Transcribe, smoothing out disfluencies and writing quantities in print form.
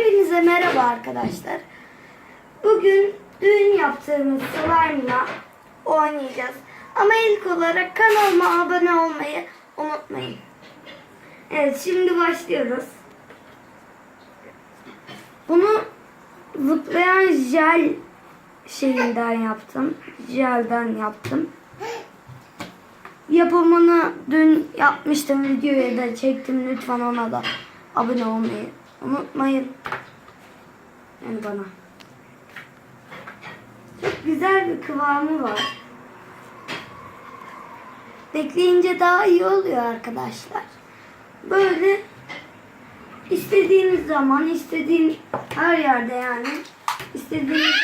Hepinize merhaba arkadaşlar. Bugün dün yaptığımız slime'la oynayacağız. Ama ilk olarak kanalıma abone olmayı unutmayın. Evet, şimdi başlıyoruz. Bunu zıplayan jel şeyinden yaptım. Jelden yaptım. Yapımını dün yapmıştım, videoya da çektim. Lütfen ona da abone olmayı unutmayın. Yani bana. Çok güzel bir kıvamı var. Bekleyince daha iyi oluyor arkadaşlar. Böyle istediğiniz zaman, istediğin her yerde, yani istediğiniz